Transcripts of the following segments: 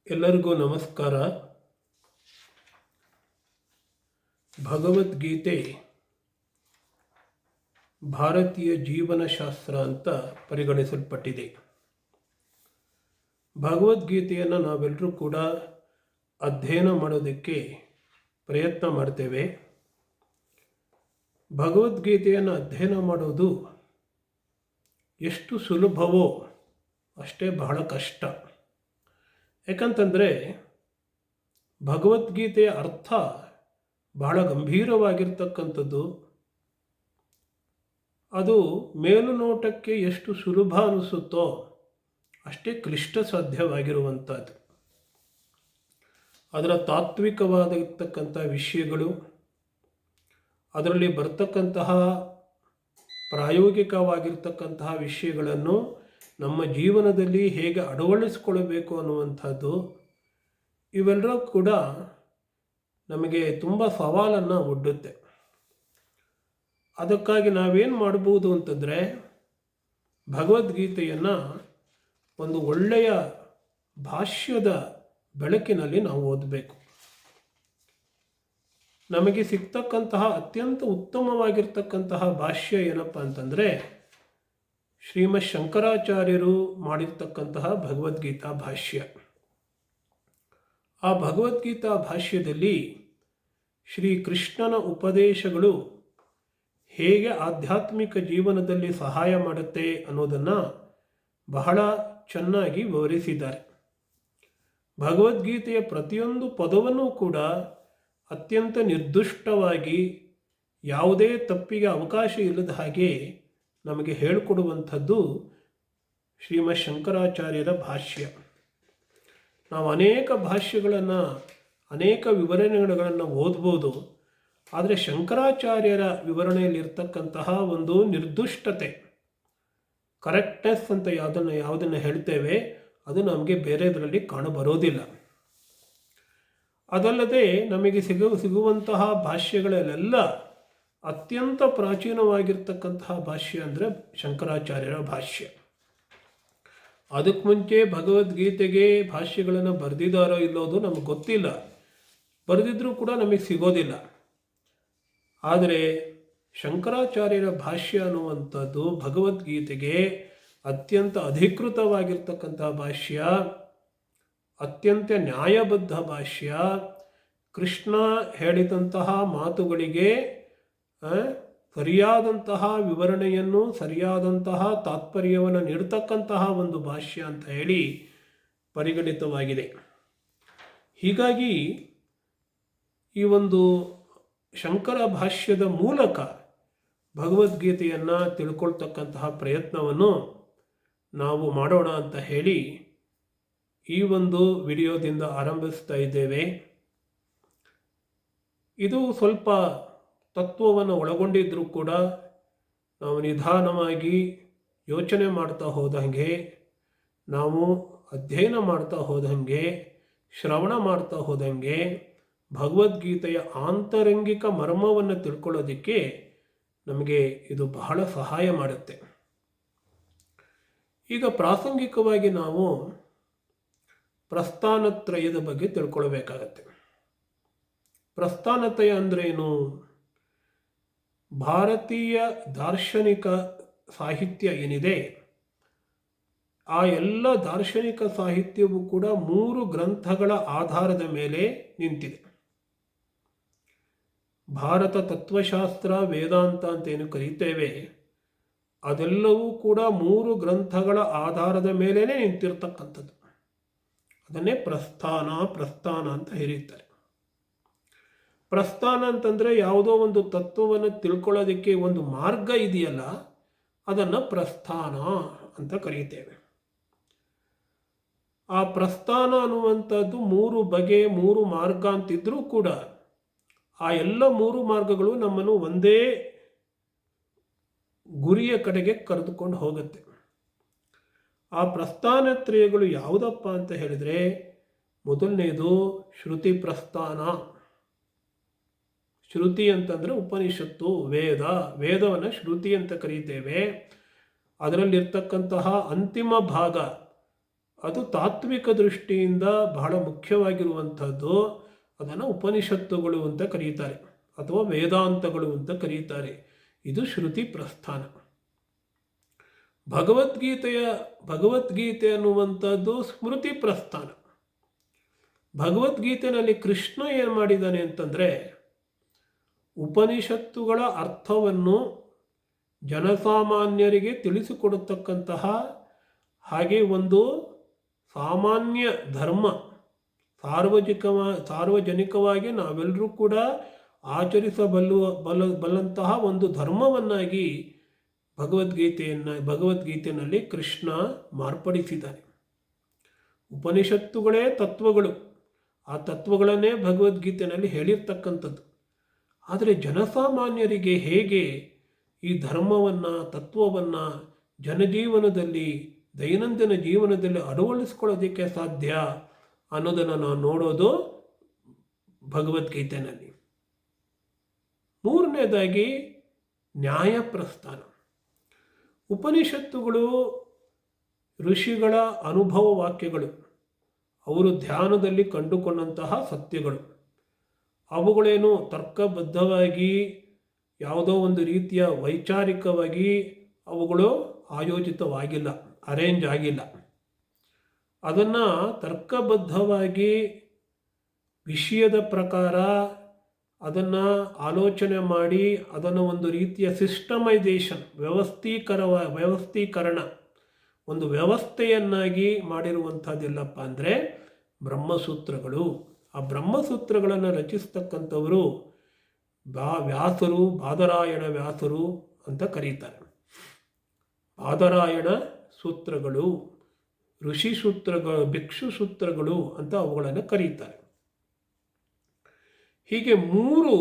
ಎಲ್ಲರಿಗೂ ನಮಸ್ಕಾರ. ಭಗವದ್ಗೀತೆ ಭಾರತೀಯ ಜೀವನಶಾಸ್ತ್ರ ಅಂತ ಪರಿಗಣಿಸಲ್ಪಟ್ಟಿದೆ. ಭಗವದ್ಗೀತೆಯನ್ನು ನಾವೆಲ್ಲರೂ ಕೂಡ ಅಧ್ಯಯನ ಮಾಡೋದಕ್ಕೆ ಪ್ರಯತ್ನ ಮಾಡ್ತೇವೆ. ಭಗವದ್ಗೀತೆಯನ್ನು ಅಧ್ಯಯನ ಮಾಡೋದು ಎಷ್ಟು ಸುಲಭವೋ ಅಷ್ಟೇ ಬಹಳ ಕಷ್ಟ. ಯಾಕಂತಂದರೆ ಭಗವದ್ಗೀತೆಯ ಅರ್ಥ ಬಹಳ ಗಂಭೀರವಾಗಿರ್ತಕ್ಕಂಥದ್ದು. ಅದು ಮೇಲುನೋಟಕ್ಕೆ ಎಷ್ಟು ಸುಲಭ ಅನಿಸುತ್ತೋ ಅಷ್ಟೇ ಕ್ಲಿಷ್ಟ ಸಾಧ್ಯವಾಗಿರುವಂಥದ್ದು. ಅದರ ತಾತ್ವಿಕವಾಗಿರ್ತಕ್ಕಂಥ ವಿಷಯಗಳು, ಅದರಲ್ಲಿ ಬರ್ತಕ್ಕಂತಹ ಪ್ರಾಯೋಗಿಕವಾಗಿರ್ತಕ್ಕಂತಹ ವಿಷಯಗಳನ್ನು ನಮ್ಮ ಜೀವನದಲ್ಲಿ ಹೇಗೆ ಅಳವಡಿಸಿಕೊಳ್ಳಬೇಕು ಅನ್ನುವಂಥದ್ದು, ಇವೆಲ್ಲರೂ ಕೂಡ ನಮಗೆ ತುಂಬ ಸವಾಲನ್ನು ಒಡ್ಡುತ್ತೆ. ಅದಕ್ಕಾಗಿ ನಾವೇನು ಮಾಡ್ಬೋದು ಅಂತಂದರೆ, ಭಗವದ್ಗೀತೆಯನ್ನು ಒಂದು ಒಳ್ಳೆಯ ಭಾಷ್ಯದ ಬೆಳಕಿನಲ್ಲಿ ನಾವು ಓದಬೇಕು. ನಮಗೆ ಸಿಗ್ತಕ್ಕಂತಹ ಅತ್ಯಂತ ಉತ್ತಮವಾಗಿರ್ತಕ್ಕಂತಹ ಭಾಷ್ಯ ಏನಪ್ಪ ಅಂತಂದರೆ, ಶ್ರೀಮದ್ ಶಂಕರಾಚಾರ್ಯರು ಮಾಡಿರ್ತಕ್ಕಂತಹ ಭಗವದ್ಗೀತಾ ಭಾಷ್ಯ. ಆ ಭಗವದ್ಗೀತಾ ಭಾಷ್ಯದಲ್ಲಿ ಶ್ರೀಕೃಷ್ಣನ ಉಪದೇಶಗಳು ಹೇಗೆ ಆಧ್ಯಾತ್ಮಿಕ ಜೀವನದಲ್ಲಿ ಸಹಾಯ ಮಾಡುತ್ತೆ ಅನ್ನೋದನ್ನು ಬಹಳ ಚೆನ್ನಾಗಿ ವಿವರಿಸಿದ್ದಾರೆ. ಭಗವದ್ಗೀತೆಯ ಪ್ರತಿಯೊಂದು ಪದವನ್ನೂ ಕೂಡ ಅತ್ಯಂತ ನಿರ್ದಿಷ್ಟವಾಗಿ, ಯಾವುದೇ ತಪ್ಪಿಗೆ ಅವಕಾಶ ಇಲ್ಲದ ಹಾಗೆ ನಮಗೆ ಹೇಳಿಕೊಡುವಂಥದ್ದು ಶ್ರೀಮದ್ ಶಂಕರಾಚಾರ್ಯರ ಭಾಷ್ಯ. ನಾವು ಅನೇಕ ಭಾಷ್ಯಗಳನ್ನು, ಅನೇಕ ವಿವರಣೆಗಳನ್ನು ಓದ್ಬೋದು. ಆದರೆ ಶಂಕರಾಚಾರ್ಯರ ವಿವರಣೆಯಲ್ಲಿರ್ತಕ್ಕಂತಹ ಒಂದು ನಿರ್ದಿಷ್ಟತೆ, ಕರೆಕ್ಟ್ನೆಸ್ ಅಂತ ಯಾವುದನ್ನು ಹೇಳ್ತೇವೆ, ಅದು ನಮಗೆ ಬೇರೆದರಲ್ಲಿ ಕಾಣಬರೋದಿಲ್ಲ. ಅದಲ್ಲದೆ ನಮಗೆ ಸಿಗುವಂತಹ ಭಾಷ್ಯಗಳಲ್ಲೆಲ್ಲ ಅತ್ಯಂತ ಪ್ರಾಚೀನವಾಗಿರ್ತಕ್ಕಂತಹ ಭಾಷ್ಯ ಅಂದರೆ ಶಂಕರಾಚಾರ್ಯರ ಭಾಷ್ಯ. ಅದಕ್ಕೆ ಮುಂಚೆ ಭಗವದ್ಗೀತೆಗೆ ಭಾಷ್ಯಗಳನ್ನು ಬರೆದಿದ್ದಾರೋ ಇಲ್ಲೋದು ನಮಗೆ ಗೊತ್ತಿಲ್ಲ, ಬರೆದಿದ್ರೂ ಕೂಡ ನಮಗೆ ಸಿಗೋದಿಲ್ಲ. ಆದರೆ ಶಂಕರಾಚಾರ್ಯರ ಭಾಷ್ಯ ಅನ್ನುವಂಥದ್ದು ಭಗವದ್ಗೀತೆಗೆ ಅತ್ಯಂತ ಅಧಿಕೃತವಾಗಿರ್ತಕ್ಕಂಥ ಭಾಷ್ಯ, ಅತ್ಯಂತ ನ್ಯಾಯಬದ್ಧ ಭಾಷ್ಯ. ಕೃಷ್ಣ ಹೇಳಿದಂತಹ ಮಾತುಗಳಿಗೆ ಸರಿಯಾದಂತಹ ವಿವರಣೆಯನ್ನು, ಸರಿಯಾದಂತಹ ತಾತ್ಪರ್ಯವನ್ನು ನೀಡತಕ್ಕಂತಹ ಒಂದು ಭಾಷ್ಯ ಅಂತ ಹೇಳಿ ಪರಿಗಣಿತವಾಗಿದೆ. ಹೀಗಾಗಿ ಈ ಒಂದು ಶಂಕರ ಭಾಷ್ಯದ ಮೂಲಕ ಭಗವದ್ಗೀತೆಯನ್ನು ತಿಳ್ಕೊಳ್ತಕ್ಕಂತಹ ಪ್ರಯತ್ನವನ್ನು ನಾವು ಮಾಡೋಣ ಅಂತ ಹೇಳಿ ಈ ಒಂದು ವಿಡಿಯೋದಿಂದ ಆರಂಭಿಸ್ತಾ ಇದ್ದೇವೆ. ಇದು ಸ್ವಲ್ಪ ತತ್ವವನ್ನು ಒಳಗೊಂಡಿದ್ದರೂ ಕೂಡ ನಾವು ನಿಧಾನವಾಗಿ ಯೋಚನೆ ಮಾಡ್ತಾ ಹೋದಂಗೆ, ನಾವು ಅಧ್ಯಯನ ಮಾಡ್ತಾ ಹೋದಂಗೆ, ಶ್ರವಣ ಮಾಡ್ತಾ ಹೋದಂಗೆ ಭಗವದ್ಗೀತೆಯ ಆಂತರಂಗಿಕ ಮರ್ಮವನ್ನು ತಿಳ್ಕೊಳ್ಳೋದಕ್ಕೆ ನಮಗೆ ಇದು ಬಹಳ ಸಹಾಯ ಮಾಡುತ್ತೆ. ಈಗ ಪ್ರಾಸಂಗಿಕವಾಗಿ ನಾವು ಪ್ರಸ್ಥಾನತ್ರಯದ ಬಗ್ಗೆ ತಿಳ್ಕೊಳ್ಬೇಕಾಗತ್ತೆ. ಪ್ರಸ್ಥಾನತ್ರಯ ಅಂದ್ರೇನು? ಭಾರತೀಯ ದಾರ್ಶನಿಕ ಸಾಹಿತ್ಯ ಏನಿದೆ, ಆ ಎಲ್ಲ ದಾರ್ಶನಿಕ ಸಾಹಿತ್ಯವೂ ಕೂಡ 3 ಗ್ರಂಥಗಳ ಆಧಾರದ ಮೇಲೆ ನಿಂತಿದೆ. ಭಾರತ ತತ್ವಶಾಸ್ತ್ರ, ವೇದಾಂತ ಅಂತೇನು ಕರೀತೇವೆ, ಅದೆಲ್ಲವೂ ಕೂಡ 3 ಗ್ರಂಥಗಳ ಆಧಾರದ ಮೇಲೇ ನಿಂತಿರ್ತಕ್ಕಂಥದ್ದು. ಅದನ್ನೇ ಪ್ರಸ್ಥಾನ ಅಂತ ಹೇಳುತ್ತಾರೆ. ಪ್ರಸ್ಥಾನ ಅಂತಂದರೆ ಯಾವುದೋ ಒಂದು ತತ್ವವನ್ನು ತಿಳ್ಕೊಳ್ಳೋದಕ್ಕೆ ಒಂದು ಮಾರ್ಗ ಇದೆಯಲ್ಲ, ಅದನ್ನು ಪ್ರಸ್ಥಾನ ಅಂತ ಕರೀತೇವೆ. ಆ ಪ್ರಸ್ಥಾನ ಅನ್ನುವಂಥದ್ದು 3 ಬಗೆ, 3 ಮಾರ್ಗ ಅಂತಿದ್ರೂ ಕೂಡ ಆ ಎಲ್ಲ 3 ಮಾರ್ಗಗಳು ನಮ್ಮನ್ನು ಒಂದೇ ಗುರಿಯ ಕಡೆಗೆ ಕರೆದುಕೊಂಡು ಹೋಗುತ್ತೆ. ಆ ಪ್ರಸ್ಥಾನತ್ರಯಗಳು ಯಾವುದಪ್ಪ ಅಂತ ಹೇಳಿದರೆ, ಮೊದಲನೇದು ಶ್ರುತಿ ಪ್ರಸ್ಥಾನ. ಶ್ರುತಿ ಅಂತಂದರೆ ಉಪನಿಷತ್ತು, ವೇದವನ್ನು ಶ್ರುತಿ ಅಂತ ಕರೀತೇವೆ. ಅದರಲ್ಲಿರ್ತಕ್ಕಂತಹ ಅಂತಿಮ ಭಾಗ, ಅದು ತಾತ್ವಿಕ ದೃಷ್ಟಿಯಿಂದ ಬಹಳ ಮುಖ್ಯವಾಗಿರುವಂಥದ್ದು. ಅದನ್ನು ಉಪನಿಷತ್ತುಗಳು ಅಂತ ಕರೀತಾರೆ ಅಥವಾ ವೇದಾಂತಗಳು ಅಂತ ಕರೀತಾರೆ. ಇದು ಶ್ರುತಿ ಪ್ರಸ್ಥಾನ. ಭಗವದ್ಗೀತೆ ಅನ್ನುವಂಥದ್ದು ಸ್ಮೃತಿ ಪ್ರಸ್ಥಾನ. ಭಗವದ್ಗೀತೆಯಲ್ಲಿ ಕೃಷ್ಣ ಏನು ಮಾಡಿದ್ದಾನೆ ಅಂತಂದರೆ, ಉಪನಿಷತ್ತುಗಳ ಅರ್ಥವನ್ನು ಜನಸಾಮಾನ್ಯರಿಗೆ ತಿಳಿಸಿಕೊಡತಕ್ಕಂತಹ, ಹಾಗೆ ಒಂದು ಸಾಮಾನ್ಯ ಧರ್ಮ, ಸಾರ್ವಜನಿಕವಾಗಿ ನಾವೆಲ್ಲರೂ ಕೂಡ ಬಲ್ಲಂತಹ ಒಂದು ಧರ್ಮವನ್ನಾಗಿ ಭಗವದ್ಗೀತೆಯಲ್ಲಿ ಕೃಷ್ಣ ಮಾರ್ಪಡಿಸಿದ್ದಾನೆ. ಉಪನಿಷತ್ತುಗಳೇ ತತ್ವಗಳು, ಆ ತತ್ವಗಳನ್ನೇ ಭಗವದ್ಗೀತೆಯಲ್ಲಿ ಹೇಳಿರ್ತಕ್ಕಂಥದ್ದು. ಆದರೆ ಜನಸಾಮಾನ್ಯರಿಗೆ ಹೇಗೆ ಈ ಧರ್ಮವನ್ನು, ತತ್ವವನ್ನು ಜನಜೀವನದಲ್ಲಿ, ದೈನಂದಿನ ಜೀವನದಲ್ಲಿ ಅಳವಡಿಸ್ಕೊಳ್ಳೋದಕ್ಕೆ ಸಾಧ್ಯ ಅನ್ನೋದನ್ನು ನಾವು ನೋಡೋದು ಭಗವದ್ಗೀತೆಯಲ್ಲಿ. ಮೂರನೇದಾಗಿ ನ್ಯಾಯ ಪ್ರಸ್ಥಾನ. ಉಪನಿಷತ್ತುಗಳು ಋಷಿಗಳ ಅನುಭವ ವಾಕ್ಯಗಳು, ಅವರು ಧ್ಯಾನದಲ್ಲಿ ಕಂಡುಕೊಂಡಂತಹ ಸತ್ಯಗಳು. ಅವುಗಳೇನು ತರ್ಕಬದ್ಧವಾಗಿ ಯಾವುದೋ ಒಂದು ರೀತಿಯ ವೈಚಾರಿಕವಾಗಿ ಅವುಗಳು ಆಯೋಜಿತವಾಗಿಲ್ಲ, ಅರೇಂಜ್ ಆಗಿಲ್ಲ. ಅದನ್ನು ತರ್ಕಬದ್ಧವಾಗಿ ವಿಷಯದ ಪ್ರಕಾರ ಅದನ್ನು ಆಲೋಚನೆ ಮಾಡಿ ಅದನ್ನು ಒಂದು ರೀತಿಯ ಸಿಸ್ಟಮೈಸೇಷನ್, ವ್ಯವಸ್ಥೀಕರಣ, ಒಂದು ವ್ಯವಸ್ಥೆಯನ್ನಾಗಿ ಮಾಡಿರುವಂಥದ್ದೆಲ್ಲಪ್ಪ ಅಂದರೆ ಬ್ರಹ್ಮಸೂತ್ರಗಳು. ಆ ಬ್ರಹ್ಮಸೂತ್ರಗಳನ್ನು ರಚಿಸ್ತಕ್ಕಂಥವರು ಬಾದರಾಯಣ ವ್ಯಾಸರು ಅಂತ ಕರೀತಾರೆ. ಬಾದರಾಯಣ ಸೂತ್ರಗಳು, ಋಷಿ ಸೂತ್ರಗಳು, ಭಿಕ್ಷು ಸೂತ್ರಗಳು ಅಂತ ಅವುಗಳನ್ನು ಕರೀತಾರೆ. ಹೀಗೆ 3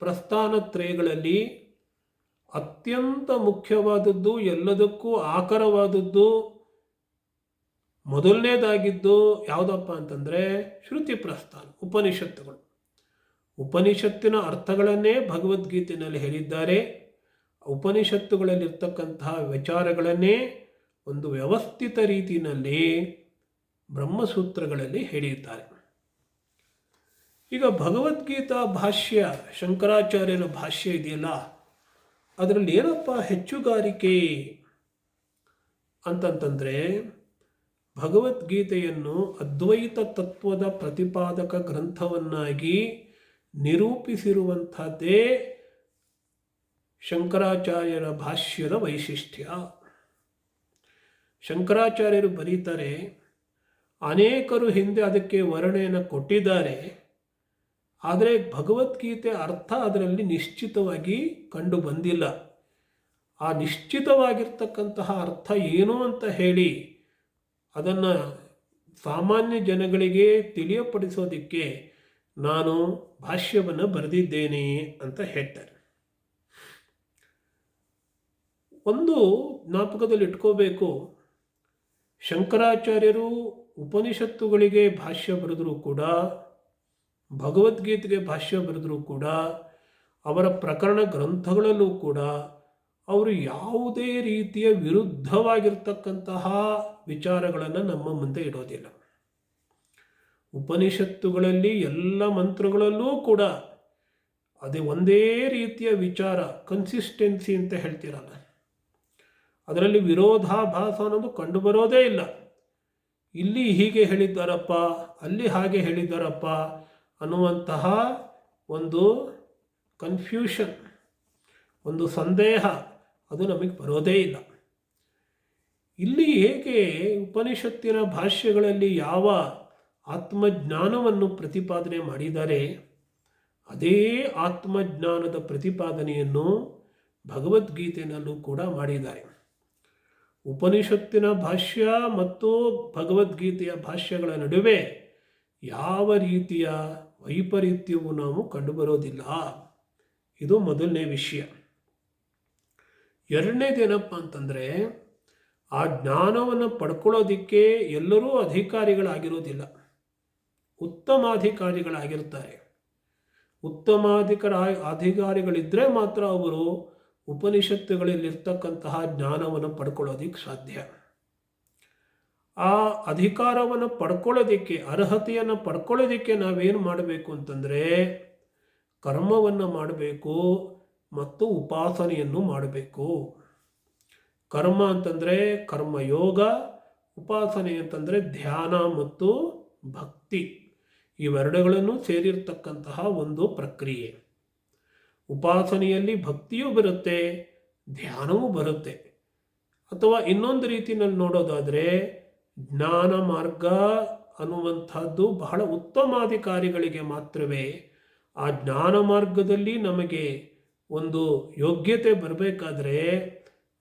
ಪ್ರಸ್ಥಾನತ್ರಯಗಳಲ್ಲಿ ಅತ್ಯಂತ ಮುಖ್ಯವಾದದ್ದು, ಎಲ್ಲದಕ್ಕೂ ಆಕರವಾದದ್ದು, ಮೊದಲನೇದಾಗಿದ್ದು ಯಾವುದಪ್ಪ ಅಂತಂದರೆ ಶ್ರುತಿ ಪ್ರಸ್ಥಾನ, ಉಪನಿಷತ್ತುಗಳು. ಉಪನಿಷತ್ತಿನ ಅರ್ಥಗಳನ್ನೇ ಭಗವದ್ಗೀತೆಯಲ್ಲಿ ಹೇಳಿದ್ದಾರೆ. ಉಪನಿಷತ್ತುಗಳಲ್ಲಿರ್ತಕ್ಕಂತಹ ವಿಚಾರಗಳನ್ನೇ ಒಂದು ವ್ಯವಸ್ಥಿತ ರೀತಿಯಲ್ಲಿ ಬ್ರಹ್ಮಸೂತ್ರಗಳಲ್ಲಿ ಹೇಳಿದ್ದಾರೆ. ಈಗ ಭಗವದ್ಗೀತಾ ಭಾಷ್ಯ, ಶಂಕರಾಚಾರ್ಯರ ಭಾಷ್ಯ ಇದೆಯಲ್ಲ, ಅದರಲ್ಲಿ ಏನಪ್ಪ ಹೆಚ್ಚುಗಾರಿಕೆ ಅಂತಂತಂದರೆ, ಭಗವದ್ಗೀತೆಯನ್ನು ಅದ್ವೈತ ತತ್ವದ ಪ್ರತಿಪಾದಕ ಗ್ರಂಥವನ್ನಾಗಿ ನಿರೂಪಿಸಿರುವಂಥದ್ದೇ ಶಂಕರಾಚಾರ್ಯರ ಭಾಷ್ಯದ ವೈಶಿಷ್ಟ್ಯ. ಶಂಕರಾಚಾರ್ಯರು ಬರೀತಾರೆ, ಅನೇಕರು ಹಿಂದೆ ಅದಕ್ಕೆ ವರ್ಣೆಯನ್ನು ಕೊಟ್ಟಿದ್ದಾರೆ, ಆದರೆ ಭಗವದ್ಗೀತೆ ಅರ್ಥ ಅದರಲ್ಲಿ ನಿಶ್ಚಿತವಾಗಿ ಕಂಡು ಬಂದಿಲ್ಲ. ಆ ನಿಶ್ಚಿತವಾಗಿರ್ತಕ್ಕಂತಹ ಅರ್ಥ ಏನು ಅಂತ ಹೇಳಿ ಅದನ್ನು ಸಾಮಾನ್ಯ ಜನಗಳಿಗೆ ತಿಳಿಯಪಡಿಸೋದಕ್ಕೆ ನಾನು ಭಾಷ್ಯವನ್ನು ಬರೆದಿದ್ದೇನೆ ಅಂತ ಹೇಳ್ತಾರೆ. ಒಂದು ಜ್ಞಾಪಕದಲ್ಲಿ ಇಟ್ಕೋಬೇಕು, ಶಂಕರಾಚಾರ್ಯರು ಉಪನಿಷತ್ತುಗಳಿಗೆ ಭಾಷ್ಯ ಬರೆದರೂ ಕೂಡ, ಭಗವದ್ಗೀತೆಗೆ ಭಾಷ್ಯ ಬರೆದರೂ ಕೂಡ, ಅವರ ಪ್ರಕರಣ ಗ್ರಂಥಗಳಲ್ಲೂ ಕೂಡ ಅವರು ಯಾವುದೇ ರೀತಿಯ ವಿರುದ್ಧವಾಗಿರ್ತಕ್ಕಂತಹ ವಿಚಾರಗಳನ್ನು ನಮ್ಮ ಮುಂದೆ ಇಡೋದಿಲ್ಲ. ಉಪನಿಷತ್ತುಗಳಲ್ಲಿ ಎಲ್ಲ ಮಂತ್ರಗಳಲ್ಲೂ ಕೂಡ ಅದೇ ಒಂದೇ ರೀತಿಯ ವಿಚಾರ, ಕನ್ಸಿಸ್ಟೆನ್ಸಿ ಅಂತ ಹೇಳ್ತೀರಲ್ಲ, ಅದರಲ್ಲಿ ವಿರೋಧಾಭಾಸ ಅನ್ನೋದು ಕಂಡುಬರೋದೇ ಇಲ್ಲ. ಇಲ್ಲಿ ಹೀಗೆ ಹೇಳಿದ್ದಾರಪ್ಪ, ಅಲ್ಲಿ ಹಾಗೆ ಹೇಳಿದ್ದಾರಪ್ಪ ಅನ್ನುವಂತಹ ಒಂದು ಕನ್ಫ್ಯೂಷನ್, ಒಂದು ಸಂದೇಹ ಅದು ನಮಗೆ ಬರೋದೇ ಇಲ್ಲ. ಇಲ್ಲಿ ಹೇಗೆ ಉಪನಿಷತ್ತಿನ ಭಾಷ್ಯಗಳಲ್ಲಿ ಯಾವ ಆತ್ಮಜ್ಞಾನವನ್ನು ಪ್ರತಿಪಾದನೆ ಮಾಡಿದ್ದಾರೆ, ಅದೇ ಆತ್ಮಜ್ಞಾನದ ಪ್ರತಿಪಾದನೆಯನ್ನು ಭಗವದ್ಗೀತೆಯಲ್ಲೂ ಕೂಡ ಮಾಡಿದ್ದಾರೆ. ಉಪನಿಷತ್ತಿನ ಭಾಷ್ಯ ಮತ್ತು ಭಗವದ್ಗೀತೆಯ ಭಾಷ್ಯಗಳ ನಡುವೆ ಯಾವ ರೀತಿಯ ವೈಪರೀತ್ಯವೂ ನಾವು ಕಂಡುಬರೋದಿಲ್ಲ. ಇದು ಮೊದಲನೇ ವಿಷಯ. ಎರಡನೇದೇನಪ್ಪ ಅಂತಂದರೆ, ಆ ಜ್ಞಾನವನ್ನು ಪಡ್ಕೊಳ್ಳೋದಕ್ಕೆ ಎಲ್ಲರೂ ಅಧಿಕಾರಿಗಳಾಗಿರೋದಿಲ್ಲ, ಉತ್ತಮಾಧಿಕಾರಿಗಳಾಗಿರ್ತಾರೆ. ಅಧಿಕಾರಿಗಳಿದ್ದರೆ ಮಾತ್ರ ಅವರು ಉಪನಿಷತ್ತುಗಳಲ್ಲಿರ್ತಕ್ಕಂತಹ ಜ್ಞಾನವನ್ನು ಪಡ್ಕೊಳ್ಳೋದಕ್ಕೆ ಸಾಧ್ಯ. ಆ ಅಧಿಕಾರವನ್ನು ಪಡ್ಕೊಳ್ಳೋದಕ್ಕೆ, ಅರ್ಹತೆಯನ್ನು ಪಡ್ಕೊಳ್ಳೋದಕ್ಕೆ ನಾವೇನು ಮಾಡಬೇಕು ಅಂತಂದರೆ ಕರ್ಮವನ್ನು ಮಾಡಬೇಕು ಮತ್ತು ಉಪಾಸನೆಯನ್ನು ಮಾಡಬೇಕು. ಕರ್ಮ ಅಂತಂದರೆ ಕರ್ಮಯೋಗ, ಉಪಾಸನೆ ಅಂತಂದರೆ ಧ್ಯಾನ ಮತ್ತು ಭಕ್ತಿ, ಇವೆರಡುಗಳನ್ನು ಸೇರಿರ್ತಕ್ಕಂತಹ ಒಂದು ಪ್ರಕ್ರಿಯೆ. ಉಪಾಸನೆಯಲ್ಲಿ ಭಕ್ತಿಯೂ ಬರುತ್ತೆ, ಧ್ಯಾನವೂ ಬರುತ್ತೆ. ಅಥವಾ ಇನ್ನೊಂದು ರೀತಿಯಲ್ಲಿ ನೋಡೋದಾದರೆ ಜ್ಞಾನ ಮಾರ್ಗ ಅನ್ನುವಂಥದ್ದು ಬಹಳ ಉತ್ತಮಾಧಿಕಾರಿಗಳಿಗೆ ಮಾತ್ರವೇ. ಆ ಜ್ಞಾನ ಮಾರ್ಗದಲ್ಲಿ ನಮಗೆ ಒಂದು ಯೋಗ್ಯತೆ ಬರಬೇಕಾದ್ರೆ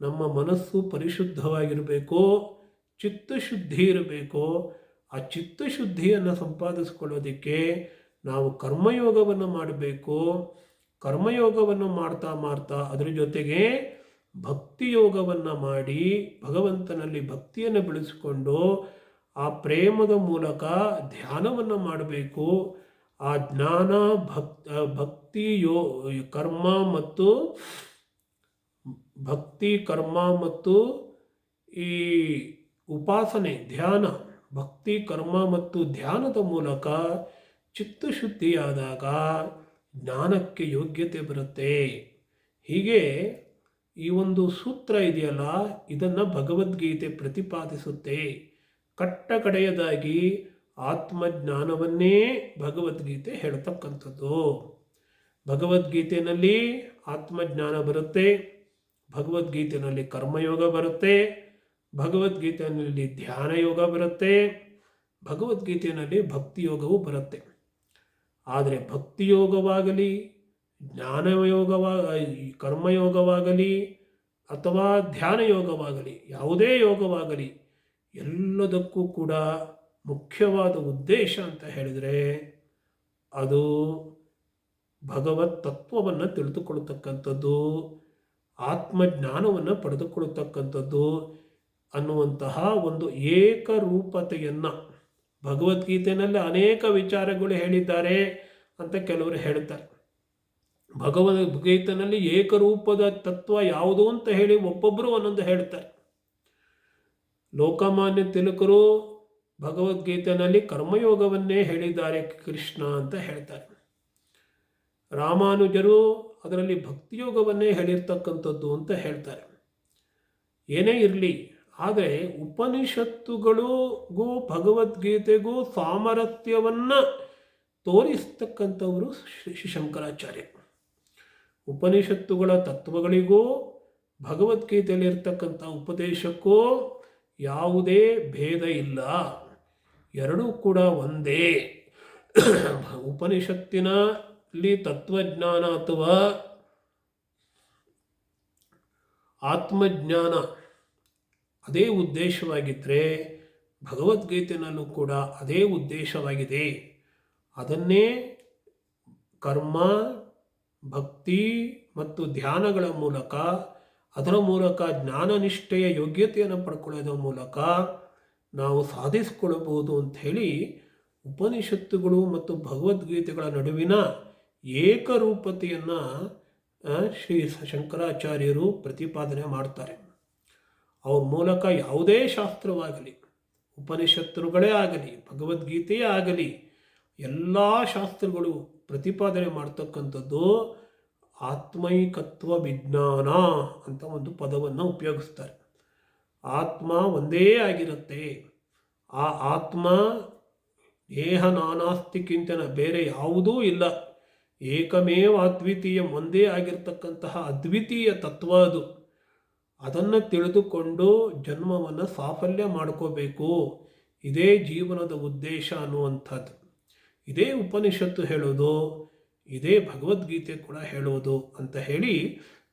ನಮ್ಮ ಮನಸ್ಸು ಪರಿಶುದ್ಧವಾಗಿರಬೇಕು, ಚಿತ್ತಶುದ್ಧಿ ಇರಬೇಕು. ಆ ಚಿತ್ತಶುದ್ಧಿಯನ್ನು ಸಂಪಾದಿಸ್ಕೊಳ್ಳೋದಕ್ಕೆ ನಾವು ಕರ್ಮಯೋಗವನ್ನು ಮಾಡಬೇಕು. ಕರ್ಮಯೋಗವನ್ನು ಮಾಡ್ತಾ ಮಾಡ್ತಾ ಅದರ ಜೊತೆಗೆ ಭಕ್ತಿಯೋಗವನ್ನು ಮಾಡಿ ಭಗವಂತನಲ್ಲಿ ಭಕ್ತಿಯನ್ನು ಬೆಳೆಸಿಕೊಂಡು ಆ ಪ್ರೇಮದ ಮೂಲಕ ಧ್ಯಾನವನ್ನು ಮಾಡಬೇಕು. ಆ ಜ್ಞಾನ ಭಕ್ತಿ ಕರ್ಮ ಮತ್ತು ಭಕ್ತಿ ಕರ್ಮ ಮತ್ತು ಈ ಉಪಾಸನೆ ಧ್ಯಾನ, ಭಕ್ತಿ ಕರ್ಮ ಮತ್ತು ಧ್ಯಾನದ ಮೂಲಕ ಚಿತ್ತಶುದ್ಧಿಯಾದಾಗ ಜ್ಞಾನಕ್ಕೆ ಯೋಗ್ಯತೆ ಬರುತ್ತೆ. ಹೀಗೆ ಈ ಒಂದು ಸೂತ್ರ ಇದೆಯಲ್ಲ, ಇದನ್ನು ಭಗವದ್ಗೀತೆ ಪ್ರತಿಪಾದಿಸುತ್ತೆ. ಕಟ್ಟ ಕಡೆಯದಾಗಿ ಆತ್ಮಜ್ಞಾನವನ್ನೇ ಭಗವದ್ಗೀತೆ ಹೇಳ್ತಕ್ಕಂಥದ್ದು. ಭಗವದ್ಗೀತೆಯಲ್ಲಿ ಆತ್ಮಜ್ಞಾನ ಬರುತ್ತೆ, ಭಗವದ್ಗೀತೆಯಲ್ಲಿ ಕರ್ಮಯೋಗ ಬರುತ್ತೆ, ಭಗವದ್ಗೀತೆಯಲ್ಲಿ ಧ್ಯಾನ ಯೋಗ ಬರುತ್ತೆ, ಭಗವದ್ಗೀತೆಯಲ್ಲಿ ಭಕ್ತಿಯೋಗವೂ ಬರುತ್ತೆ. ಆದರೆ ಭಕ್ತಿಯೋಗವಾಗಲಿ, ಕರ್ಮಯೋಗವಾಗಲಿ ಅಥವಾ ಧ್ಯಾನ ಯೋಗವಾಗಲಿ, ಯಾವುದೇ ಯೋಗವಾಗಲಿ, ಎಲ್ಲದಕ್ಕೂ ಕೂಡ ಮುಖ್ಯವಾದ ಉದ್ದೇಶ ಅಂತ ಹೇಳಿದರೆ ಅದು ಭಗವತ್ ತತ್ವವನ್ನು ತಿಳಿದುಕೊಳ್ಳತಕ್ಕಂಥದ್ದು, ಆತ್ಮಜ್ಞಾನವನ್ನು ಪಡೆದುಕೊಳ್ಳತಕ್ಕಂಥದ್ದು ಅನ್ನುವಂತಹ ಒಂದು ಏಕರೂಪತೆಯನ್ನು. ಭಗವದ್ಗೀತೆಯಲ್ಲಿ ಅನೇಕ ವಿಚಾರಗಳು ಹೇಳಿದ್ದಾರೆ ಅಂತ ಕೆಲವರು ಹೇಳ್ತಾರೆ. ಭಗವದ್ಗೀತೆಯಲ್ಲಿ ಏಕರೂಪದ ತತ್ವ ಯಾವುದು ಅಂತ ಹೇಳಿ ಒಬ್ಬೊಬ್ಬರು ಒಂದೊಂದು ಹೇಳ್ತಾರೆ. ಲೋಕಮಾನ್ಯ ತಿಲಕರು ಭಗವದ್ಗೀತೆಯಲ್ಲಿ ಕರ್ಮಯೋಗವನ್ನೇ ಹೇಳಿದ್ದಾರೆ ಕೃಷ್ಣ ಅಂತ ಹೇಳ್ತಾರೆ. ರಾಮಾನುಜರು ಅದರಲ್ಲಿ ಭಕ್ತಿಯೋಗವನ್ನೇ ಹೇಳಿರ್ತಕ್ಕಂಥದ್ದು ಅಂತ ಹೇಳ್ತಾರೆ. ಏನೇ ಇರಲಿ, ಆದರೆ ಉಪನಿಷತ್ತುಗಳಿಗೂ ಭಗವದ್ಗೀತೆಗೂ ಸಾಮರಸ್ಯವನ್ನು ತೋರಿಸ್ತಕ್ಕಂಥವರು ಶ್ರೀ ಶಂಕರಾಚಾರ್ಯ. ಉಪನಿಷತ್ತುಗಳ ತತ್ವಗಳಿಗೂ ಭಗವದ್ಗೀತೆಯಲ್ಲಿರ್ತಕ್ಕಂಥ ಉಪದೇಶಕ್ಕೂ ಯಾವುದೇ ಭೇದ ಇಲ್ಲ, ಎರಡೂ ಕೂಡ ಒಂದೇ. ಉಪನಿಷತ್ತಿನಲ್ಲಿ ತತ್ವಜ್ಞಾನ ಅಥವಾ ಆತ್ಮಜ್ಞಾನ ಅದೇ ಉದ್ದೇಶವಾಗಿದ್ದರೆ ಭಗವದ್ಗೀತೆಯಲ್ಲೂ ಕೂಡ ಅದೇ ಉದ್ದೇಶವಾಗಿದೆ. ಅದನ್ನೇ ಕರ್ಮ, ಭಕ್ತಿ ಮತ್ತು ಧ್ಯಾನಗಳ ಮೂಲಕ, ಅದರ ಮೂಲಕ ಜ್ಞಾನನಿಷ್ಠೆಯ ಯೋಗ್ಯತೆಯನ್ನು ಪಡ್ಕೊಳ್ಳೋದ್ರ ಮೂಲಕ ನಾವು ಸಾಧಿಸಿಕೊಳ್ಳಬಹುದು ಅಂಥೇಳಿ ಉಪನಿಷತ್ತುಗಳು ಮತ್ತು ಭಗವದ್ಗೀತೆಗಳ ನಡುವಿನ ಏಕರೂಪತೆಯನ್ನು ಶ್ರೀ ಶಂಕರಾಚಾರ್ಯರು ಪ್ರತಿಪಾದನೆ ಮಾಡ್ತಾರೆ. ಅವ್ರ ಮೂಲಕ ಯಾವುದೇ ಶಾಸ್ತ್ರವಾಗಲಿ, ಉಪನಿಷತ್ತುಗಳೇ ಆಗಲಿ, ಭಗವದ್ಗೀತೆಯೇ ಆಗಲಿ, ಎಲ್ಲ ಶಾಸ್ತ್ರಗಳು ಪ್ರತಿಪಾದನೆ ಮಾಡ್ತಕ್ಕಂಥದ್ದು ಆತ್ಮೈಕತ್ವ ವಿಜ್ಞಾನ ಅಂತ ಒಂದು ಪದವನ್ನು ಉಪಯೋಗಿಸ್ತಾರೆ. ಆತ್ಮ ಒಂದೇ ಆಗಿರುತ್ತೆ. ಆ ಆತ್ಮ ದೇಹ ನಾನಾಸ್ತಿ ಕಿಂಚನ, ಬೇರೆ ಯಾವುದೂ ಇಲ್ಲ. ಏಕಮೇವ ಅದ್ವಿತೀಯ, ಒಂದೇ ಆಗಿರ್ತಕ್ಕಂತಹ ಅದ್ವಿತೀಯ ತತ್ವ ಅದು. ಅದನ್ನು ತಿಳಿದುಕೊಂಡು ಜನ್ಮವನ್ನು ಸಾಫಲ್ಯ ಮಾಡ್ಕೋಬೇಕು, ಇದೇ ಜೀವನದ ಉದ್ದೇಶ ಅನ್ನುವಂಥದ್ದು. ಇದೇ ಉಪನಿಷತ್ತು ಹೇಳೋದು, ಇದೇ ಭಗವದ್ಗೀತೆ ಕೂಡ ಹೇಳೋದು ಅಂತ ಹೇಳಿ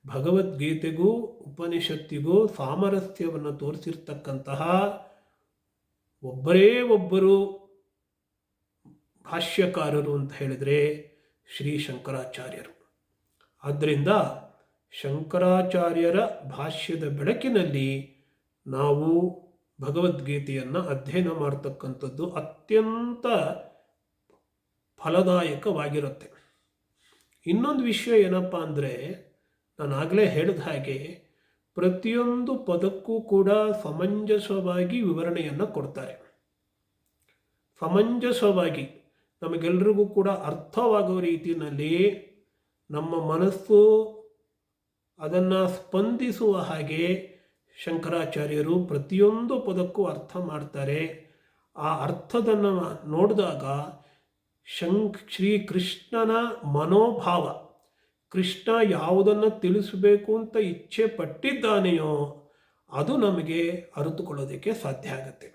ಭಗವದ್ಗೀತೆಗೂ ಉಪನಿಷತ್ತಿಗೂ ಸಾಮರಸ್ಯವನ್ನು ತೋರಿಸಿರ್ತಕ್ಕಂತಹ ಒಬ್ಬರೇ ಒಬ್ಬರು ಭಾಷ್ಯಕಾರರು ಅಂತ ಹೇಳಿದರೆ ಶ್ರೀ ಶಂಕರಾಚಾರ್ಯರು. ಆದ್ದರಿಂದ ಶಂಕರಾಚಾರ್ಯರ ಭಾಷ್ಯದ ಬೆಳಕಿನಲ್ಲಿ ನಾವು ಭಗವದ್ಗೀತೆಯನ್ನು ಅಧ್ಯಯನ ಮಾಡ್ತಕ್ಕಂಥದ್ದು ಅತ್ಯಂತ ಫಲದಾಯಕವಾಗಿರುತ್ತೆ. ಇನ್ನೊಂದು ವಿಷಯ ಏನಪ್ಪ ಅಂದರೆ, ನಾನು ಆಗಲೇ ಹೇಳಿದ ಹಾಗೆ ಪ್ರತಿಯೊಂದು ಪದಕ್ಕೂ ಕೂಡ ಸಮಂಜಸವಾಗಿ ವಿವರಣೆಯನ್ನು ಕೊಡ್ತಾರೆ. ಸಮಂಜಸವಾಗಿ ನಮಗೆಲ್ಲರಿಗೂ ಕೂಡ ಅರ್ಥವಾಗುವ ರೀತಿಯಲ್ಲಿ ನಮ್ಮ ಮನಸ್ಸು ಅದನ್ನು ಸ್ಪಂದಿಸುವ ಹಾಗೆ ಶಂಕರಾಚಾರ್ಯರು ಪ್ರತಿಯೊಂದು ಪದಕ್ಕೂ ಅರ್ಥ ಮಾಡ್ತಾರೆ. ಆ ಅರ್ಥದನ್ನು ನೋಡಿದಾಗ ಶ್ರೀಕೃಷ್ಣನ ಮನೋಭಾವ, ಕೃಷ್ಣ ಯಾವುದನ್ನು ತಿಳಿಸಬೇಕು ಅಂತ ಇಚ್ಛೆ ಪಟ್ಟಿದ್ದಾನೆಯೋ ಅದು ನಮಗೆ ಅರಿತುಕೊಳ್ಳೋದಕ್ಕೆ ಸಾಧ್ಯ ಆಗುತ್ತೆ.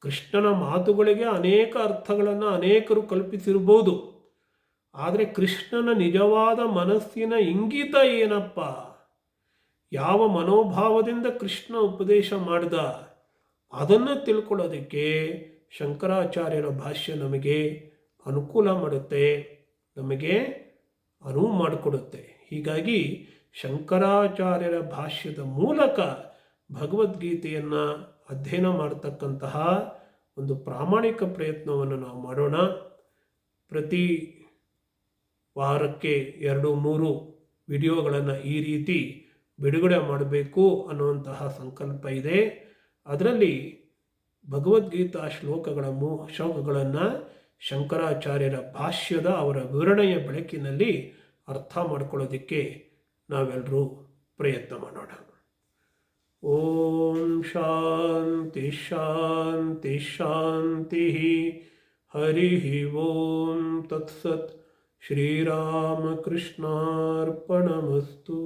ಕೃಷ್ಣನ ಮಾತುಗಳಿಗೆ ಅನೇಕ ಅರ್ಥಗಳನ್ನು ಅನೇಕರು ಕಲ್ಪಿಸಿರ್ಬೋದು, ಆದರೆ ಕೃಷ್ಣನ ನಿಜವಾದ ಮನಸ್ಸಿನ ಇಂಗಿತ ಏನಪ್ಪ, ಯಾವ ಮನೋಭಾವದಿಂದ ಕೃಷ್ಣ ಉಪದೇಶ ಮಾಡಿದ ಅದನ್ನು ತಿಳ್ಕೊಳ್ಳೋದಕ್ಕೆ ಶಂಕರಾಚಾರ್ಯರ ಭಾಷ್ಯ ನಮಗೆ ಅನುಕೂಲ ಮಾಡುತ್ತೆ, ನಮಗೆ ಅನುವು ಮಾಡಿಕೊಡುತ್ತೆ. ಹೀಗಾಗಿ ಶಂಕರಾಚಾರ್ಯರ ಭಾಷ್ಯದ ಮೂಲಕ ಭಗವದ್ಗೀತೆಯನ್ನು ಅಧ್ಯಯನ ಮಾಡತಕ್ಕಂತಹ ಒಂದು ಪ್ರಾಮಾಣಿಕ ಪ್ರಯತ್ನವನ್ನು ನಾವು ಮಾಡೋಣ. ಪ್ರತಿ ವಾರಕ್ಕೆ 2-3 ವಿಡಿಯೋಗಳನ್ನು ಈ ರೀತಿ ಬಿಡುಗಡೆ ಮಾಡಬೇಕು ಅನ್ನುವಂತಹ ಸಂಕಲ್ಪ ಇದೆ. ಅದರಲ್ಲಿ ಭಗವದ್ಗೀತಾ ಶ್ಲೋಕಗಳನ್ನು ಶಂಕರಾಚಾರ್ಯರ ಭಾಷ್ಯದ ಅವರ ವಿವರಣೆಯ ಬೆಳಕಿನಲ್ಲಿ ಅರ್ಥ ಮಾಡಿಕೊಳ್ಳೋದಕ್ಕೆ ನಾವೆಲ್ಲರೂ ಪ್ರಯತ್ನ ಮಾಡೋಣ. ಓಂ ಶಾಂತಿ ಶಾಂತಿ ಶಾಂತಿ. ಹರಿ ಓಂ ತತ್ಸತ್. ಶ್ರೀರಾಮಕೃಷ್ಣಾರ್ಪಣಮಸ್ತು.